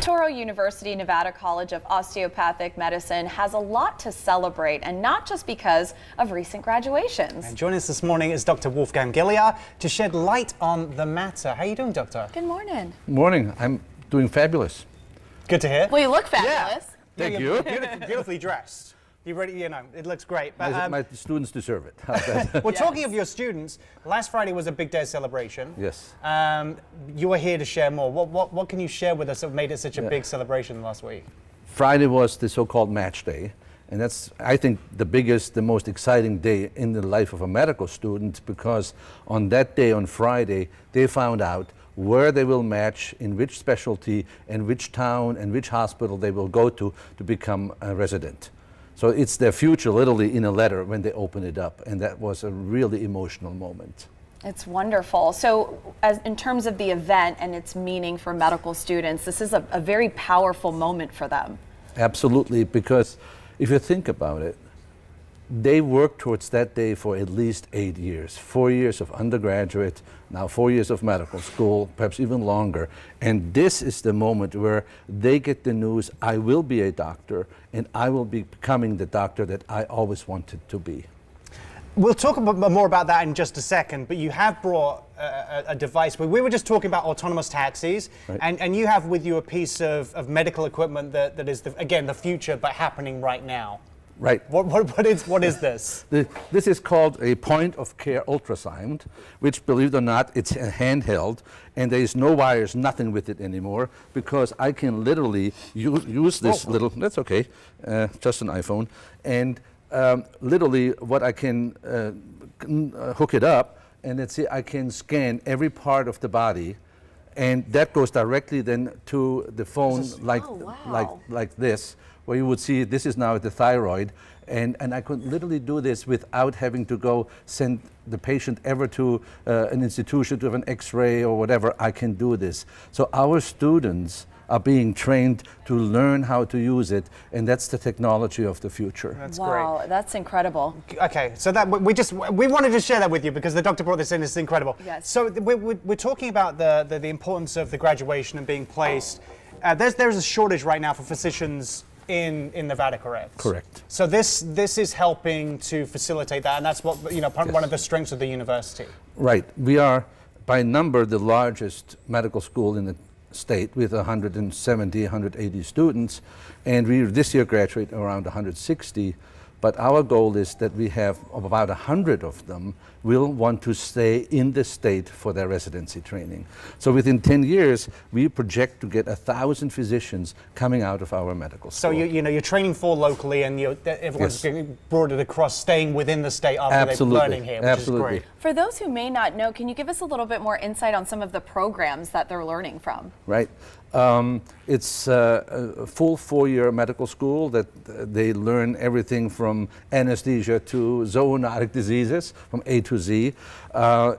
Touro University Nevada College of Osteopathic Medicine has a lot to celebrate, and not just because of recent graduations. And joining us this morning is Dr. Wolfgang Gilliar to shed light on the matter. How are you doing, Doctor? Good morning. Morning. I'm doing fabulous. Good to hear. Well, you look fabulous. Thank you're you. beautifully dressed. You ready? You know, it looks great. But, My students deserve it. How's that? well, Yes. talking of your students, last Friday was a big day of celebration. Yes. You were here to share more. What can you share with us that made it such a big celebration last week? Friday was the so-called match day. And that's, I think, the biggest, the most exciting day in the life of a medical student, because on that day, on Friday, they found out where they will match, in which specialty, and which town, and which hospital they will go to become a resident. So it's their future literally in a letter when they open it up, and that was a really emotional moment. It's wonderful. So in terms of the event and its meaning for medical students, this is a very powerful moment for them. Absolutely, because if you think about it, they worked towards that day for at least 8 years, 4 years of undergraduate, now 4 years of medical school, perhaps even longer. And this is the moment where they get the news, I will be a doctor, and I will be becoming the doctor that I always wanted to be. We'll talk more about that in just a second, but you have brought a device. We were just talking about autonomous taxis, right. and you have with you a piece of medical equipment that is, again, the future, but happening right now. Right. What is this? This is called a point-of-care ultrasound, which, believe it or not, it's a handheld, and there is no wires, nothing with it anymore, because I can literally use this little, that's okay, just an iPhone, and literally what I can hook it up, and let's see, I can scan every part of the body, and that goes directly then to the phone like this, where you would see this is now the thyroid, and I could literally do this without having to go send the patient ever to an institution to have an x-ray or whatever. I can do this. So our students are being trained to learn how to use it, and that's the technology of the future. That's wow, great. that's incredible. Okay, so that we wanted to share that with you because the doctor brought this in. It's incredible. Yes. So we're talking about the importance of the graduation and being placed. There's a shortage right now for physicians in Nevada, correct? Correct. So this is helping to facilitate that, and that's what one of the strengths of the university. Right. We are by number the largest medical school in the state with 170, 180 students, and we this year graduate around 160. But our goal is that we have about 100 of them will want to stay in the state for their residency training. So within 10 years, we project to get 1,000 physicians coming out of our medical school. So you're training for locally, and everyone's getting brought it across, staying within the state after they're learning here, which is great. For those who may not know, can you give us a little bit more insight on some of the programs that they're learning from? Right. It's a full 4-year medical school that they learn everything from anesthesia to zoonotic diseases, from A to Z.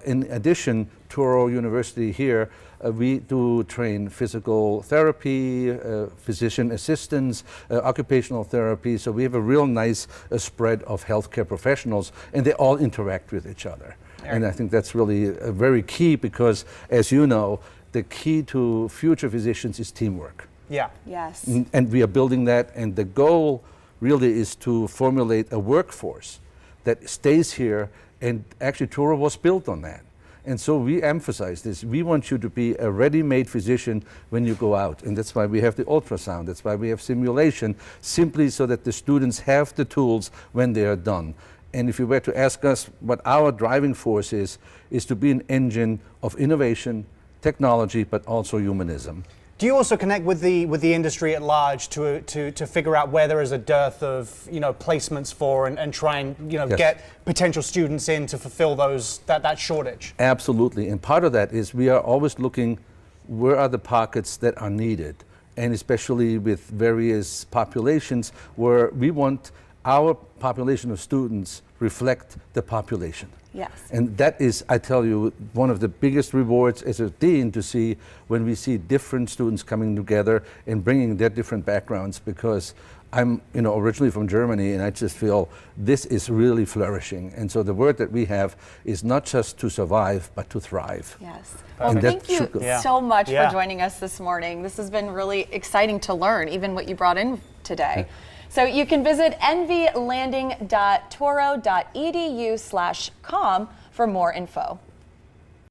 In addition, Touro University here, we do train physical therapy, physician assistants, occupational therapy. So we have a real nice spread of healthcare professionals, and they all interact with each other. And I think that's really very key because, as you know, the key to future physicians is teamwork. Yeah. Yes. And we are building that, and the goal really is to formulate a workforce that stays here, and actually Touro was built on that. And so we emphasize this. We want you to be a ready-made physician when you go out, and that's why we have the ultrasound, that's why we have simulation, simply so that the students have the tools when they are done. And if you were to ask us what our driving force is to be an engine of innovation, technology, but also humanism. Do you also connect with the industry at large to figure out where there is a dearth of placements for and try and Yes. get potential students in to fulfill that shortage? Absolutely, and part of that is we are always looking where are the pockets that are needed, and especially with various populations where we want our population of students reflect the population. Yes. And that is, I tell you, one of the biggest rewards as a dean to see when we see different students coming together and bringing their different backgrounds, because I'm originally from Germany, and I just feel this is really flourishing. And so the word that we have is not just to survive, but to thrive. Yes. Well, And thank that you should go. Yeah. so much Yeah. for joining us this morning. This has been really exciting to learn, even what you brought in today. So you can visit nvlanding.touro.edu/com for more info.